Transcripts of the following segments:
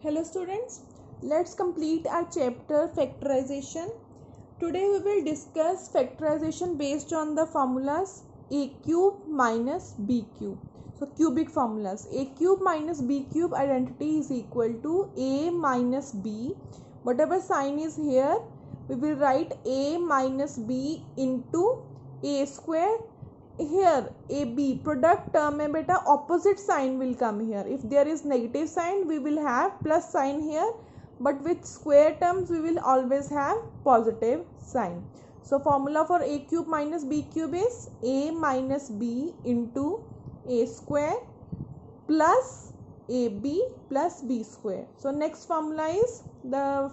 Hello students, let's complete our chapter factorization. Today we will discuss factorization based on the formulas a cube minus b cube. So cubic formulas, a cube minus b cube identity is equal to a minus b. Whatever sign is here, we will write a minus b into a square. Here ab product term में बेटा opposite sign will come here. If there is negative sign we will have plus sign here, but with square terms we will always have positive sign. So formula for a cube minus b cube is a minus b into a square plus ab plus b square. So next formula is the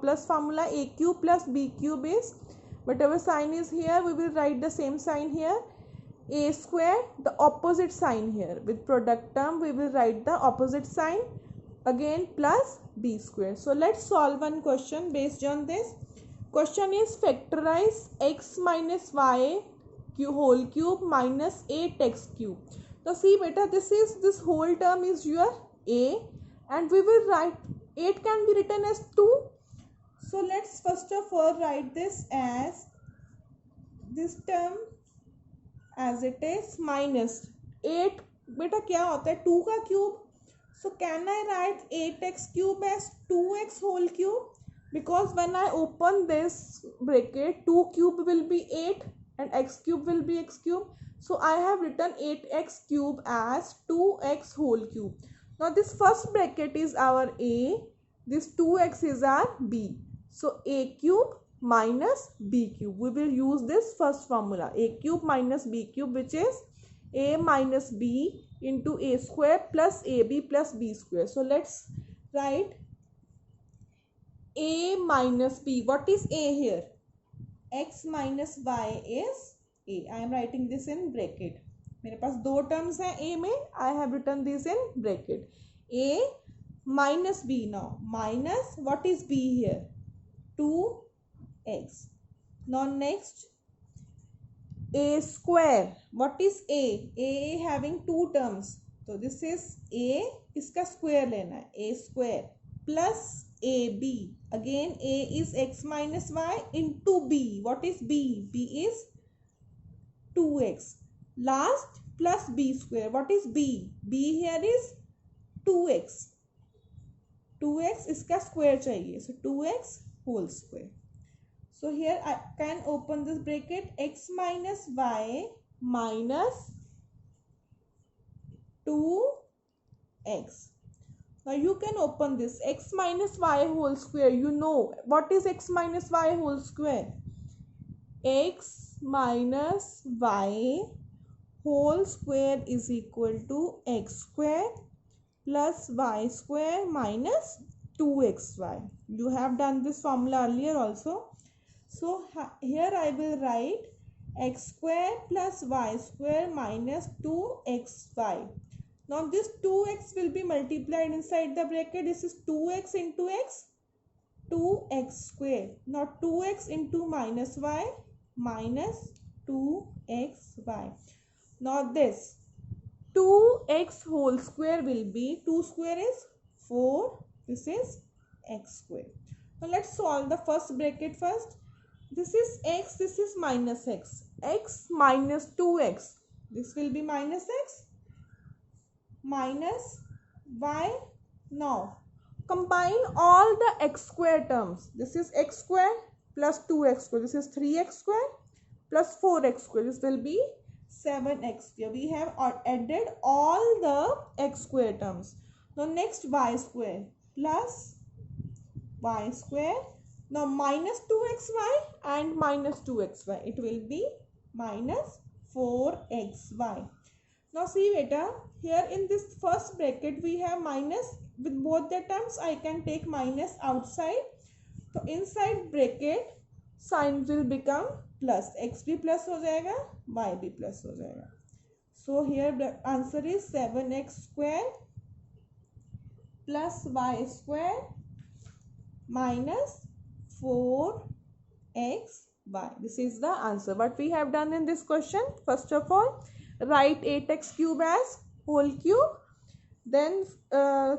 plus formula a cube plus b cube is whatever sign is here we will write the same sign here. A square, the opposite sign here. With product term we will write the opposite sign again plus b square. So let's solve one question based on this. Question is factorize x minus y whole cube minus 8x cube. So see beta, this whole term is your a and we will write 8 can be written as 2. So let's first of all write this as this term as it is minus 8 बेटा क्या होता है 2 का cube. So can I write 8x cube as 2x whole cube? Because when I open this bracket 2 cube will be 8 and x cube will be x cube. So I have written 8x cube as 2x whole cube. Now this first bracket is our a, this 2x is our b. So a cube minus b cube. We will use this first formula a cube minus b cube, which is a minus b into a square plus ab plus b square. So let's write a minus b. What is a here? X minus y is a. I am writing this in bracket. मेरे पास दो terms हैं a में. I have written this in bracket. A minus b. Now minus what is b here? 2x. Now next a square. What is a? A having two terms. So this is a, इसका square लेना है. A square plus ab. Again a is x minus y into b. What is b? B is 2x. Last plus b square. What is b? B here is 2x. 2x इसका square चाहिए. So 2x whole square. So here I can open this bracket x minus y minus 2x. Now you can open this x minus y whole square. You know what is x minus y whole square? X minus y whole square is equal to x square plus y square minus 2xy. You have done this formula earlier also. So here I will write x square plus y square minus 2xy. Now this 2x will be multiplied inside the bracket. This is 2x into x, 2x square. Now 2x into minus y minus 2xy. Now this 2x whole square will be 2 square is 4. This is x square. Now let's solve the first bracket first. This is x, this is minus x. X minus 2x. This will be minus x minus y. Now combine all the x square terms. This is x square plus 2x square. This is 3x square plus 4x square. This will be 7x. Here we have added all the x square terms. Now next y square plus y square. Now minus 2xy and minus 2xy. It will be minus 4xy. Now see beta, here in this first bracket we have minus. With both the terms I can take minus outside. So inside bracket sign will become plus. X भी plus हो जाएगा, y भी plus हो जाएगा. So here the answer is 7x square plus y square minus 4xy. This is the answer. What we have done in this question, first of all write 8x cube as whole cube Then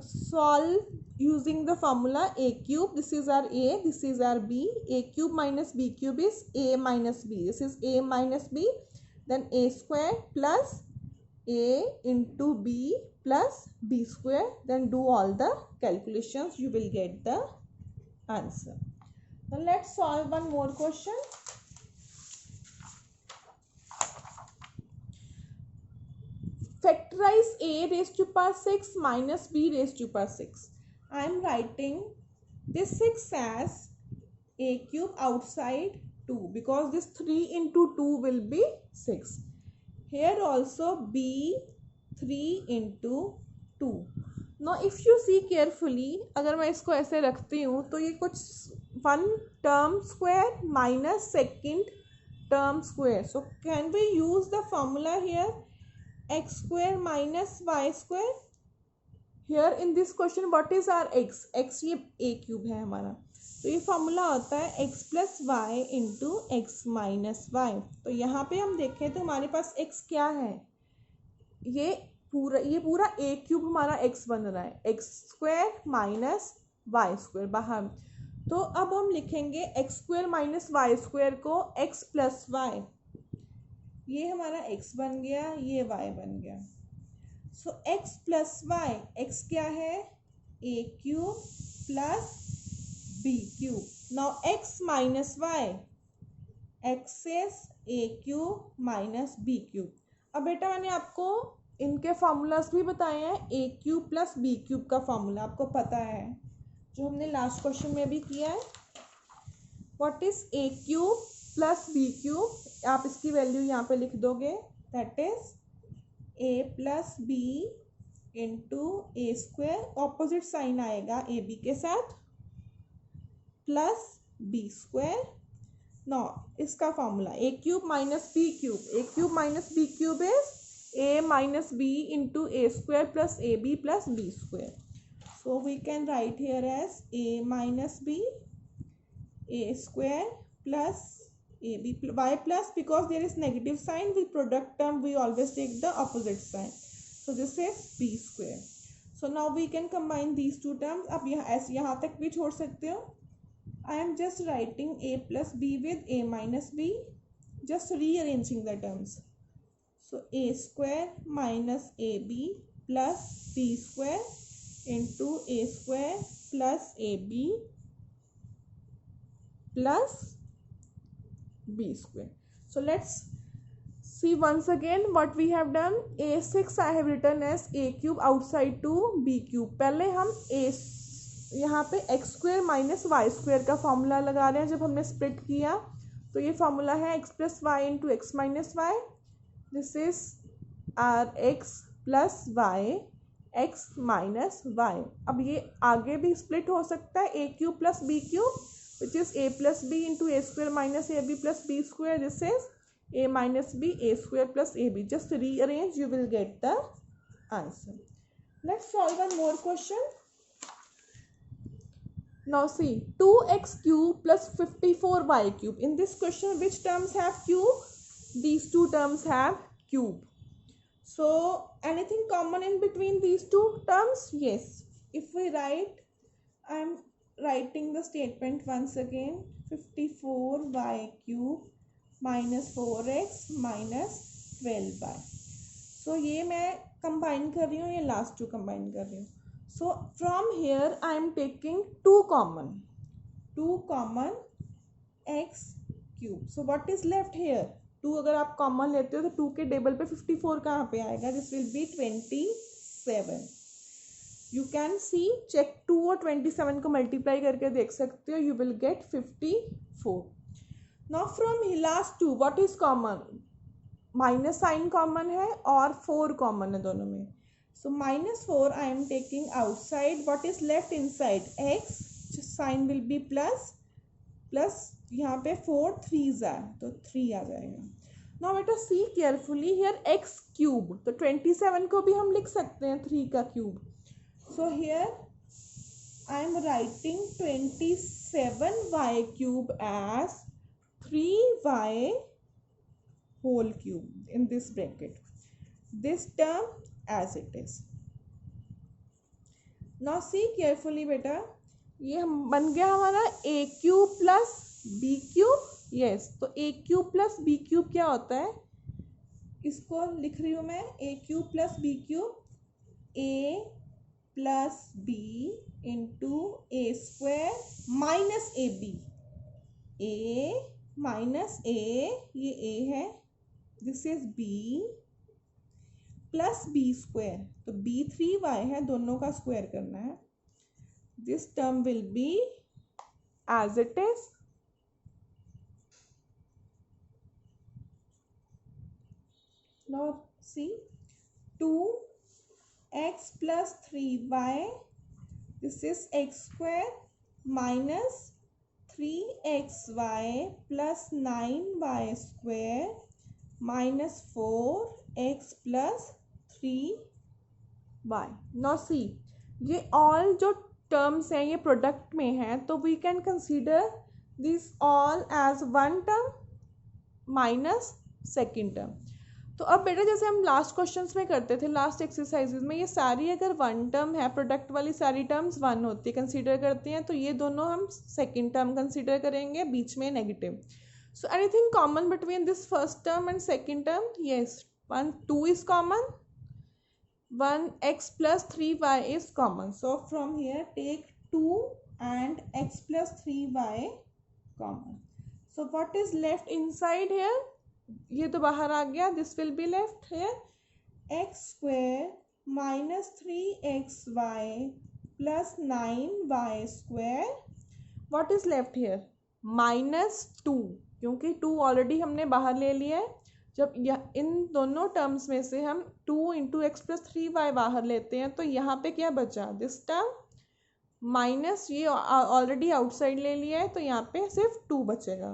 solve using the formula a cube. This is our a, this is our b. A cube minus b cube is a minus b. This is a minus b. Then a square plus a into b plus b square. Then do all the calculations. You will get the answer. Now let's solve one more question. Factorize a raised to power 6 minus b raised to power 6. I am writing this 6 as a cube outside 2 because this 3 into 2 will be 6. Here also b 3 into 2. Now if you see carefully, अगर मैं इसको ऐसे रखती हूँ तो ये कुछ 1 term square minus second term square. So can we use the formula here? X square minus y square. Here in this question what is our x? X ये a cube है हमारा, तो ये फॉर्मूला होता है x plus Y into x minus Y. तो यहाँ पे हम देखें तो हमारे पास x क्या है, ये पूरा a क्यूब हमारा x बन रहा है, X square minus Y square बाहर. तो अब हम लिखेंगे X square minus Y square को x प्लस वाई. ये हमारा x बन गया, ये y बन गया. So x plus Y, x क्या है a cube plus b cube. Now x minus Y, x is a cube minus b cube. अब बेटा मैंने आपको इनके फार्मूलाज भी बताए हैं. a cube plus b cube का फार्मूला आपको पता है, जो हमने लास्ट क्वेश्चन में भी किया है. What is a cube plus b cube, आप इसकी वैल्यू यहाँ पे लिख दोगे. That is a plus B into A square, opposite sign आएगा ए बी के साथ, प्लस बी स्क्वायर. नो इसका formula A cube minus B cube. A cube minus B cube is A minus B into A square plus A B plus B square. So we can write here as A minus B A square plus ab y plus, because there is negative sign with product term we always take the opposite sign. So this is b square. So now we can combine these two terms. अब यहाँ तक भी छोड़ सकते हो. I am just writing a plus b with a minus b, just rearranging the terms. So a square minus ab plus b square into a square plus ab plus b square. So let's see once again what we have done. a6 I have written as a cube outside to b cube. पहले हम यहाँ पे x square minus Y square का formula लगा रहे हैं. जब हमने स्प्लिट किया तो ये फॉर्मूला है x plus Y into x minus y. This is our x plus y x minus y. अब ये आगे भी स्प्लिट हो सकता है, a cube plus b cube, which is a plus b into a square minus ab plus b square. This is a minus b a square plus ab. Just rearrange, you will get the answer. Let's solve one more question. Now see, 2x cube plus 54y cube. In this question, which terms have cube? These two terms have cube. So anything common in between these two terms? Yes. If we write, I am writing the statement once again. 54y cube minus 4x minus 12y. So ये मैं combine कर रही हूँ, ये last two combine कर रही हूँ. So from here I am taking 2 common x cube. So what is left here? 2 अगर आप common लेते हो तो 2 के टेबल पे 54 कहाँ पे आएगा? This will be 27. You can see, check 2 और 27 को मल्टीप्लाई करके देख सकते हो. You will get 54. Now from last 2 what is common? Minus sign common है और 4 कॉमन है दोनों में. So minus 4 I am taking outside. What is left inside? X. Sign will be plus. यहाँ पे 4 3s are, तो 3 आ जाएगा. Now बेटा see carefully here x cube. तो 27 को भी हम लिख सकते हैं 3 का cube. So here I am writing 27y cube as 3y whole cube in this bracket. This term as it is. Now see carefully बेटा, ये हम बन गया हमारा A cube plus B cube. Yes, तो A cube plus B cube क्या होता है, इसको लिख रही हूँ मैं, A cube plus B cube, A plus B into A square minus A B. A minus A, ये ए है, this is B plus B square, तो बी 3y है, दोनों का स्क्वायर करना है. This term will be as it is. Now see 2x plus 3y, this is x square minus 3xy plus 9y square minus 4x plus 3y. Now see, ये all जो terms हैं ये product में हैं, तो we can consider this all as one term minus second term. तो अब बेटा जैसे हम लास्ट क्वेश्चंस में करते थे, लास्ट एक्सरसाइजेज में, ये सारी अगर वन टर्म है, प्रोडक्ट वाली सारी टर्म्स वन होती है, कंसीडर करते हैं, तो ये दोनों हम सेकंड टर्म कंसीडर करेंगे, बीच में negative. So anything common between this first term and second term, yes, 2 is common, 1x plus 3y is common. So from here take 2 and x plus 3y common. So what is left inside here? ये तो बाहर आ गया. This will be left here. X square minus 3xy plus 9y square. What is left here? Minus 2, क्योंकि 2 already हमने बाहर ले लिया है. जब इन दोनों टर्म्स में से हम 2 इंटू एक्स प्लस 3y बाहर लेते हैं, तो यहाँ पे क्या बचा, दिस टर्म माइनस, ये ऑलरेडी आउटसाइड ले लिया है, तो यहाँ पे सिर्फ 2 बचेगा,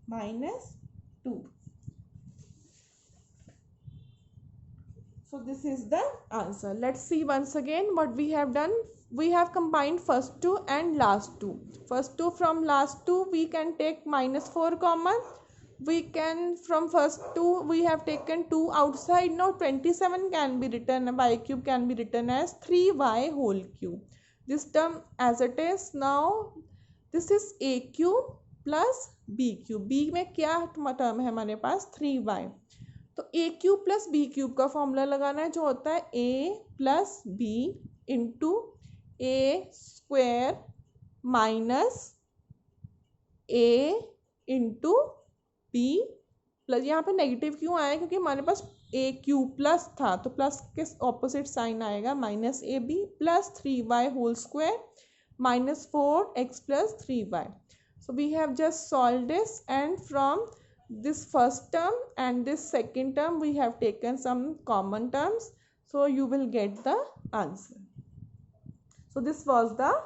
minus 2. So this is the answer. Let's see once again what we have done. We have combined first two and last two. First two from last two we can take minus 4 common. We can from first two we have taken 2 outside. Now 27 can be written, y cube can be written as 3y whole cube. This term as it is. Now this is a cube plus b cube. b में क्या term है हमारे पास, 3y. तो A cube plus B cube का formula लगाना है, जो होता है ए plus B into A square minus A into B plus, यहाँ पे नेगेटिव क्यों आया, क्योंकि हमारे पास ए क्यूब प्लस था, तो प्लस के ऑपोजिट साइन आएगा, minus A B plus 3y whole square minus 4x plus 3y. So we have just solved this, and from this first term and this second term we have taken some common terms, so you will get the answer. So this was the